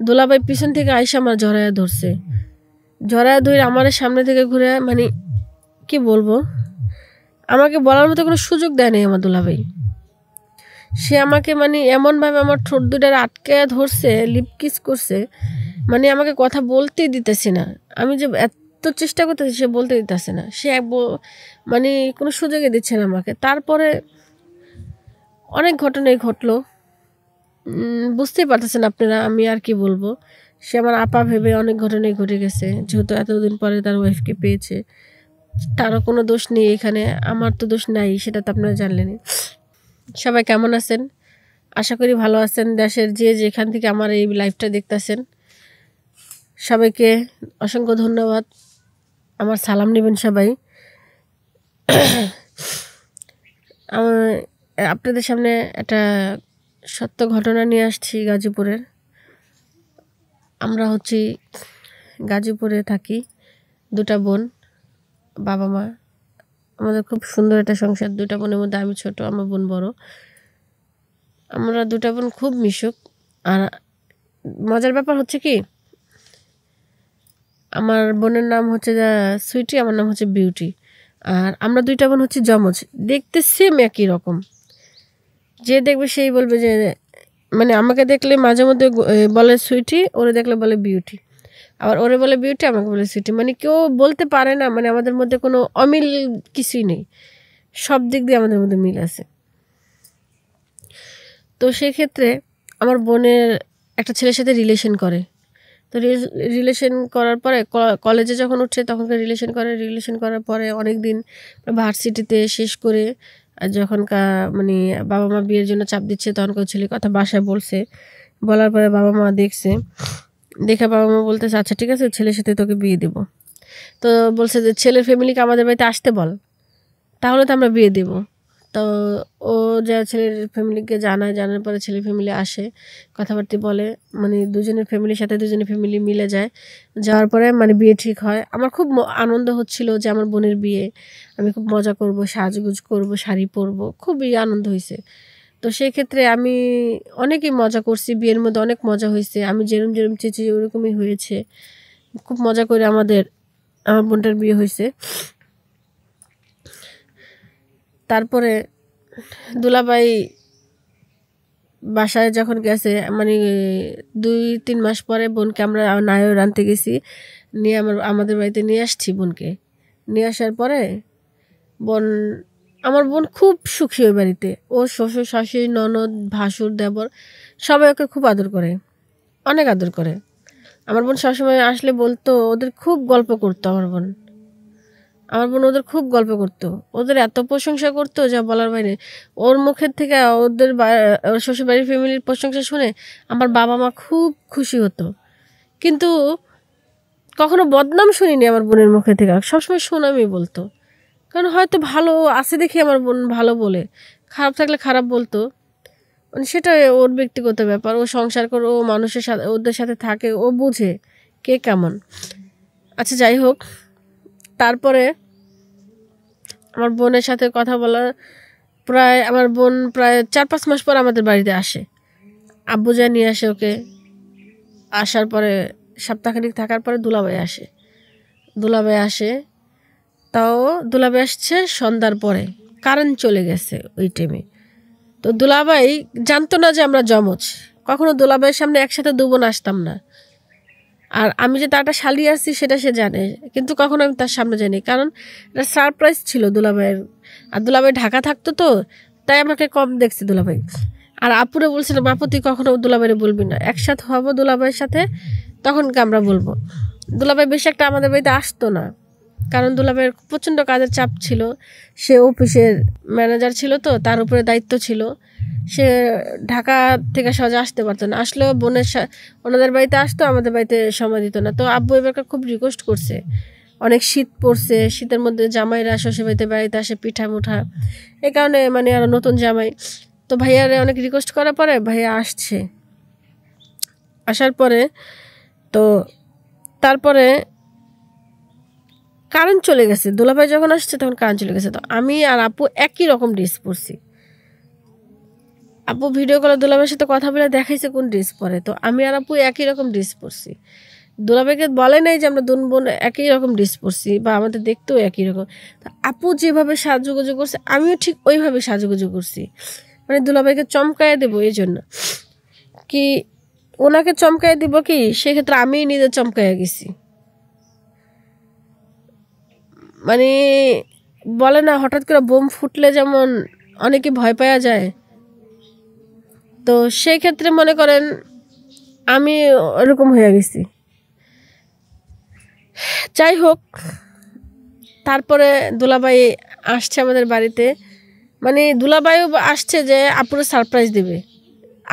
দুলাভাই পিছন থেকে আইসা আমার জড়ায়া ধরছে, জড়ায়া ধরে আমার সামনে থেকে ঘুরে, মানে কি বলবো, আমাকে বলার মতো কোনো সুযোগ দেয় নাই আমার দুলাভাই। সে আমাকে মানে এমনভাবে আমার ঠোঁট দুটার আটকে ধরছে, লিপ কিস করছে, মানে আমাকে কথা বলতেই দিতেছে না। আমি যে এত চেষ্টা করতেছি সে বলতে দিতেছে না, সে মানে কোনো সুযোগই দিচ্ছে না আমাকে। তারপরে অনেক ঘটনাই ঘটলো, বুঝতেই পারতেছেন আপনারা, আমি আর কি বলবো। সে আমার আপা ভেবে অনেক ঘটনাই ঘটে গেছে, যেহেতু এতদিন পরে তার ওয়াইফকে পেয়েছে। তারও কোনো দোষ নেই এখানে, আমার তো দোষ নাই, সেটা তো আপনারা জানলেনই। সবাই কেমন আছেন? আশা করি ভালো আছেন। দেশের যে যেখান থেকে আমার এই লাইভটা দেখতেছেন সবাইকে অসংখ্য ধন্যবাদ, আমার সালাম নেবেন সবাই। আপনাদের সামনে একটা সত্য ঘটনা নিয়ে আসছি গাজীপুরের। আমরা হচ্ছি গাজীপুরে থাকি, দুটা বোন, বাবা মা। আমাদের খুব সুন্দর একটা সংসার, দুটা বোনের মধ্যে আমি ছোট, আমার বোন বড়। আমরা দুটা বোন খুব মিশুক। আর মজার ব্যাপার হচ্ছে কি, আমার বোনের নাম হচ্ছে সুইটি, আমার নাম হচ্ছে বিউটি। আর আমরা দুইটা বোন হচ্ছে যমজ, দেখতে সেম একই রকম। যে দেখবে সেই বলবে যে, মানে আমাকে দেখলে মাঝে মধ্যে বলে সুইটি, ওরে দেখলে বলে বিউটি, আবার ওরে বলে বিউটি, আমাকে বলে সুইটি। মানে কেউ বলতে পারে না মানে আমাদের মধ্যে কোনো অমিল কিছুই নেই, সব দিক দিয়ে আমাদের মধ্যে মিল আছে। তো সেক্ষেত্রে আমার বোনের একটা ছেলের সাথে রিলেশন করে। তো রিলেশন করার পরে কলেজে যখন উঠছে তখনকার রিলেশন করার পরে অনেক দিন ভার্সিটিতে শেষ করে, আর যখন মানে বাবা মা বিয়ের জন্য চাপ দিচ্ছে, তখন কেউ ছেলের কথা বাসায় বলছে। বলার পরে বাবা মা দেখছে, দেখে বাবা মা বলতেছে আচ্ছা ঠিক আছে, ছেলের সাথে তোকে বিয়ে দেব। তো বলছে যে ছেলের ফ্যামিলিকে আমাদের বাড়িতে আসতে বল, তাহলে তো আমরা বিয়ে দেব। তো ও যা ছেলের ফ্যামিলিকে জানার পরে ছেলের ফ্যামিলি আসে, কথাবার্তা বলে, মানে দুজনের ফ্যামিলির সাথে দুজনের ফ্যামিলি মিলে যায়। যাওয়ার পরে মানে বিয়ে ঠিক হয়। আমার খুব আনন্দ হচ্ছিল যে আমার বোনের বিয়ে, আমি খুব মজা করব, সাজগুজ করব, শাড়ি পরবো, খুবই আনন্দ হয়েছে। তো সেই ক্ষেত্রে আমি অনেকই মজা করছি, বিয়ের মধ্যে অনেক মজা হয়েছে, আমি যেরম যেরম চেয়েছি ওরকমই হয়েছে। খুব মজা করে আমার বোনটার বিয়ে হয়েছে। তারপরে দুলাভাই বাসায় যখন গেছে, মানে 2-3 মাস পরে বোনকে আমরা নায়র আনতে গেছি, নিয়ে আমাদের বাড়িতে নিয়ে আসছি বোনকে। নিয়ে আসার পরে আমার বোন খুব সুখী ওই বাড়িতে। ও শ্বশুর শাশুড়ি ননদ ভাসুর দেবর সবাই ওকে খুব আদর করে, অনেক আদর করে। আমার বোন সবসময় আসলে বলতো, ওদের খুব গল্প করতো আমার বোন ওদের খুব গল্প করতো, ওদের এত প্রশংসা করতো যা বলার বাইরে। ওর মুখের থেকে ওদের শ্বশুরবাড়ির ফ্যামিলির প্রশংসা শুনে আমার বাবা মা খুব খুশি হতো। কিন্তু কখনো বদনাম শুনিনি আমার বোনের মুখে থেকে, সবসময় সুনামই বলতো। কারণ হয়তো ভালো আছে দেখে আমার বোন ভালো বলে, খারাপ থাকলে খারাপ বলতো। মানে সেটা ওর ব্যক্তিগত ব্যাপার, ও সংসার করে, ও মানুষের সাথে ওদের সাথে থাকে, ও বুঝে কে কেমন। আচ্ছা যাই হোক, তারপরে আমার বোনের সাথে কথা বলার আমার বোন প্রায় 4-5 মাস পর আমাদের বাড়িতে আসে। আব্বু যা নিয়ে আসে ওকে। আসার পরে সপ্তাহখানিক থাকার পরে দুলাভাই আসে। তাও দুলাভাই আসছে সন্ধ্যার পরে, কারেন্ট চলে গেছে ওই টাইমে। তো দুলাভাই জানতো না যে আমরা যমজ, কখনো দুলাভাইয়ের সামনে একসাথে 2 বোন আসতাম না। আর আমি যে তারটা শালি আসছি সেটা সে জানে, কিন্তু কখনো আমি তার সামনে যাইনি, কারণ এটা সারপ্রাইজ ছিল দুলাভাইয়ের। আর দুলাভাই ঢাকা থাকতো, তো তাই আমাকে কম দেখছে দুলাভাই। আর আপুরে বলছিলাম, আপু তুই কখনো দুলাভাইরে বলবি না, একসাথে হবো দুলাভাইয়ের সাথে তখনকে আমরা বলবো। দুলাভাই বেশি একটা আমাদের বাড়িতে আসতো না, কারণ দুলাভাইয়ের প্রচণ্ড কাজের চাপ ছিল। সে অফিসের ম্যানেজার ছিল, তো তার উপরে দায়িত্ব ছিল। সে ঢাকা থেকে সহজে আসতে পারতো না, আসলেও ওনাদের বাড়িতে আসতো, আমাদের বাড়িতে সময় দিত না। তো আব্বু এবার খুব রিকোয়েস্ট করছে, অনেক শীত পড়ছে, শীতের মধ্যে জামাইরা শ্বশুর বাড়িতে আসে পিঠা মুঠা, এই কারণে মানে আরও নতুন জামাই। তো ভাইয়ারে অনেক রিকোয়েস্ট করার পরে ভাইয়া আসছে। আসার পরে তো তারপরে কারেন্ট চলে গেছে, দুলাভাই যখন আসছে তখন কারেন্ট চলে গেছে। তো আমি আর আপু একই রকম ড্রেস পরছি। আপু ভিডিও কলে দুলাভাইয়ের সাথে কথা বলে দেখাইছে কোন ড্রেস পরে, তো আমি আর আপু একই রকম ড্রেস পরছি। দুলাভাইকে বলে নাই যে আমরা দুন বোন একই রকম ড্রেস পরছি বা আমাদের দেখতেও একই রকম। তো আপু যেভাবে সাজুগুজু করছে আমিও ঠিক ওইভাবে সাজুগুজু করছি, মানে দুলাভাইকে চমকায় দেবো এই জন্য। কি ওনাকে চমকায় দিব কি, সেক্ষেত্রে আমি নিজে চমকায় গেছি। মানে বলে না হঠাৎ করে বোম ফুটলে যেমন অনেকে ভয় পাওয়া যায়, তো সেই ক্ষেত্রে মনে করেন আমি ওরকম হয়ে গেছি। যাই হোক, তারপরে দুলাভাই আসছে আমাদের বাড়িতে, মানে দুলাভাইও আসছে যে আপুরে সারপ্রাইজ দেবে।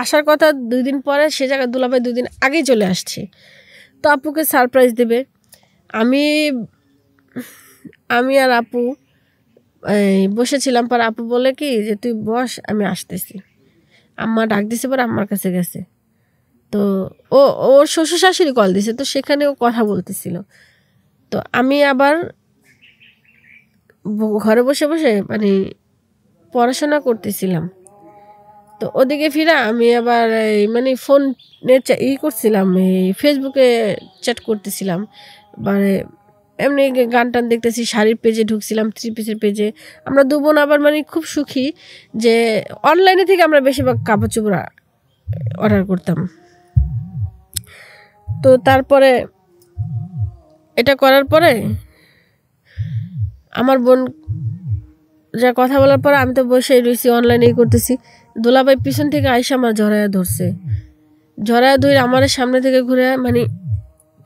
আসার কথা 2 দিন পরে, সে জায়গায় দুলাভাই 2 দিন আগেই চলে আসছে, তো আপুকে সারপ্রাইজ দেবে। আমি আমি আর আপু বসেছিলাম, পর আপু বলে কি যে তুই বস আমি আসতেছি। আম্মা ডাক দিছে, পর আম্মার কাছে গেছে। তো ওর শ্বশুর শাশুড়ি কল দিছে, তো সেখানে ও কথা বলতেছিল। তো আমি আবার ঘরে বসে বসে মানে পড়াশোনা করতেছিলাম। তো ওদিকে ফিরা আমি আবার মানে ফোনে করছিলাম, ফেসবুকে চ্যাট করতেছিলাম, মানে এমনি গান টান দেখতেছি, শাড়ির পেজে ঢুকছিলাম, 3 পিসের পেজে। আমরা 2 বোন আবার মানে খুব সুখী যে অনলাইনে থেকে আমরা বেশিরভাগ কাপড় চোপড় অর্ডার করতাম। তো তারপরে এটা করার পরে আমার বোন যা কথা বলার পরে আমি তো বসেই রয়েছি, অনলাইনেই করতেছি। দুলাভাই পিছন থেকে আইসা আমার জড়ায়া ধরছে, জড়ায়া ধরে আমার সামনে থেকে ঘুরে, মানে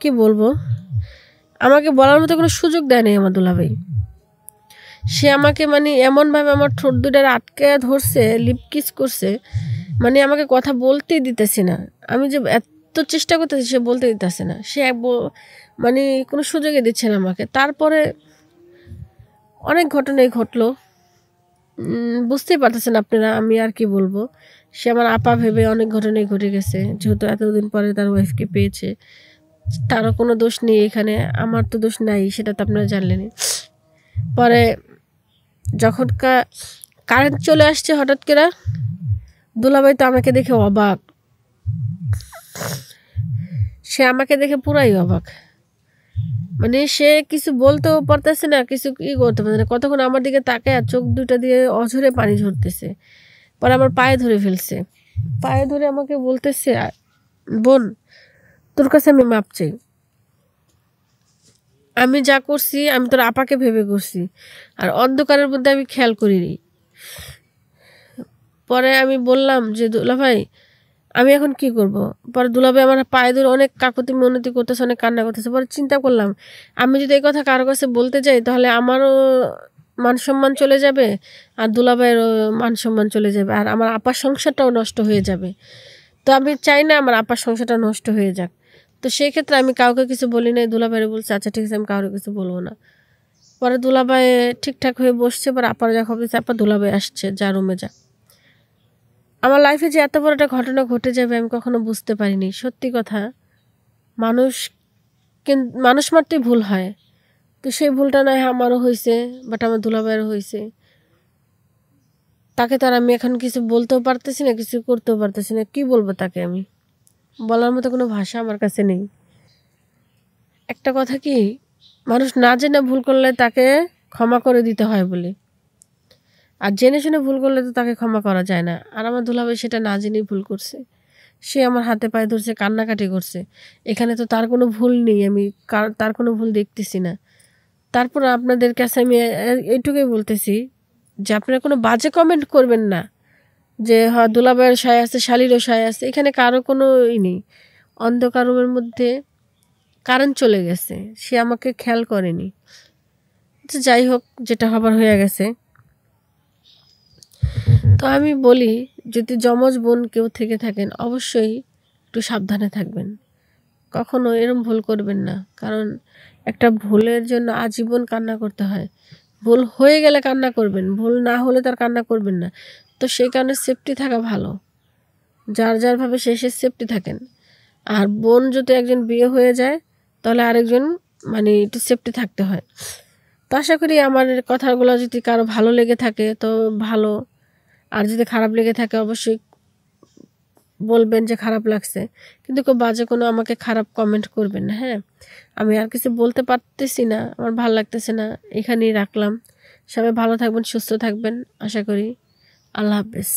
কি বলবো, আমাকে বলার মতো কোনো সুযোগ দেয় নাই আমার দুলাভাই। সে আমাকে মানে এমনভাবে আমার ঠোঁট দুটার আটকে ধরছে, লিপ কিস করছে, মানে আমাকে কথা বলতেই দিতেছে না। আমি যে এত চেষ্টা করতেছি সে বলতে দিতেছে না, সে মানে কোনো সুযোগই দিচ্ছে না আমাকে। তারপরে অনেক ঘটনাই ঘটলো, বুঝতেই পারতেছেন আপনারা, আমি আর কি বলবো। সে আমার আপা ভেবে অনেক ঘটনাই ঘটে গেছে, যেহেতু এতদিন পরে তার ওয়াইফকে পেয়েছে। তারও কোনো দোষ নেই এখানে, আমার তো দোষ নাই, সেটা তো আপনারা জানলেনই। পরে যখন কারেন্ট চলে আসছে হঠাৎ করে, দুলাভাই তো আমাকে দেখে অবাক, সে আমাকে দেখে পুরাই অবাক। মানে সে কিছু বলতেও পারতেছে না, কিছু কি করতে পারছে না। কতক্ষণ আমার দিকে তাকায় চোখ দুটা দিয়ে অঝরে পানি ঝরতেছে। পরে আমার পায়ে ধরে ফেলছে, পায়ে ধরে আমাকে বলতেছে, বোন তোর কাছে আমি মাপ চাই, আমি যা করছি আমি তোর আপাকে ভেবে করছি, আর অন্ধকারের মধ্যে আমি খেয়াল করিনি। পরে আমি বললাম যে দুলাভাই আমি এখন কি করব। পরে দুলাভাই আমার পায়ে ধরে অনেক কাকুতি মিনতি করতেছে, অনেক কান্না করতেছে। পরে চিন্তা করলাম আমি যদি এই কথা কারো কাছে বলতে যাই তাহলে আমারও মান সম্মান চলে যাবে, আর দুলাভাইয়েরও মান সম্মান চলে যাবে, আর আমার আপার সংসারটাও নষ্ট হয়ে যাবে। তো আমি চাই না আমার আপার সংসারটা নষ্ট হয়ে যাক। তো সেই ক্ষেত্রে আমি কাউকে কিছু বলি নাই, দুলাভাইরে বলছি আচ্ছা ঠিক আছে আমি কারো কিছু বলবো না। পরে দুলাভাই ঠিকঠাক হয়ে বসছে, পরে আপার যা খবর দিচ্ছে, আপা দুলাভাই আসছে, যা রুমে যা। আমার লাইফে যে এত বড় একটা ঘটনা ঘটে যাবে আমি কখনো বুঝতে পারিনি। সত্যি কথা, মানুষ মানুষ মাত্রই ভুল হয়, তো সেই ভুলটা নয় আমারও হয়েছে, বাট আমার দুলাভাইয়েরও হয়েছে। তাকে তো আর আমি এখন কিছু বলতেও পারতেছি না, কিছু করতেও পারতেছি না। কি বলবো তাকে, আমি বলার মতো কোনো ভাষা আমার কাছে নেই। একটা কথা কি, মানুষ না জেনে ভুল করলে তাকে ক্ষমা করে দিতে হয় বলে, আর জেনে শুনে ভুল করলে তো তাকে ক্ষমা করা যায় না। আর আমার দুলাভাই সেটা না জেনেই ভুল করছে, সে আমার হাতে পায়ে ধরছে, কান্নাকাটি করছে। এখানে তো তার কোনো ভুল নেই, আমি তার কোনো ভুল দেখতেছি না। তারপর আপনাদের কাছে আমি এইটুকুই বলতেছি যে আপনারা কোনো বাজে কমেন্ট করবেন না যে হ্যাঁ দুলাভাইয়ের সায় আছে, শালিরও সায় আছে। এখানে কারো কোনো নেই। অন্ধকার রুমের মধ্যে কারেন্ট চলে গেছে, সে আমাকে খেয়াল করেনি। যাই হোক, যেটা হবার হয়ে গেছে। তো আমি বলি যদি যমজ বোন কেউ থেকে থাকেন অবশ্যই একটু সাবধানে থাকবেন, কখনো এরম ভুল করবেন না। কারণ একটা ভুলের জন্য আজীবন কান্না করতে হয়। ভুল হয়ে গেলে কান্না করবেন, ভুল না হলে তার কান্না করবেন না। তো সেই কারণে সেফটি থাকা ভালো, যার যারভাবে সে সেফটি থাকেন। আর বোন যদি একজন বিয়ে হয়ে যায় তাহলে আরেকজন মানে একটু সেফটি থাকতে হয়। তো আশা করি আমার কথাগুলো যদি কারো ভালো লেগে থাকে তো ভালো, আর যদি খারাপ লেগে থাকে অবশ্যই বলবেন যে খারাপ লাগছে, কিন্তু কেউ বাজে কোনো আমাকে খারাপ কমেন্ট করবেন না, হ্যাঁ? আমি আর কিছু বলতে পারতেছি না, আমার ভাল লাগতেছে না, এখানেই রাখলাম। সবাই ভালো থাকবেন, সুস্থ থাকবেন আশা করি। আল্লাহ হাফেজ।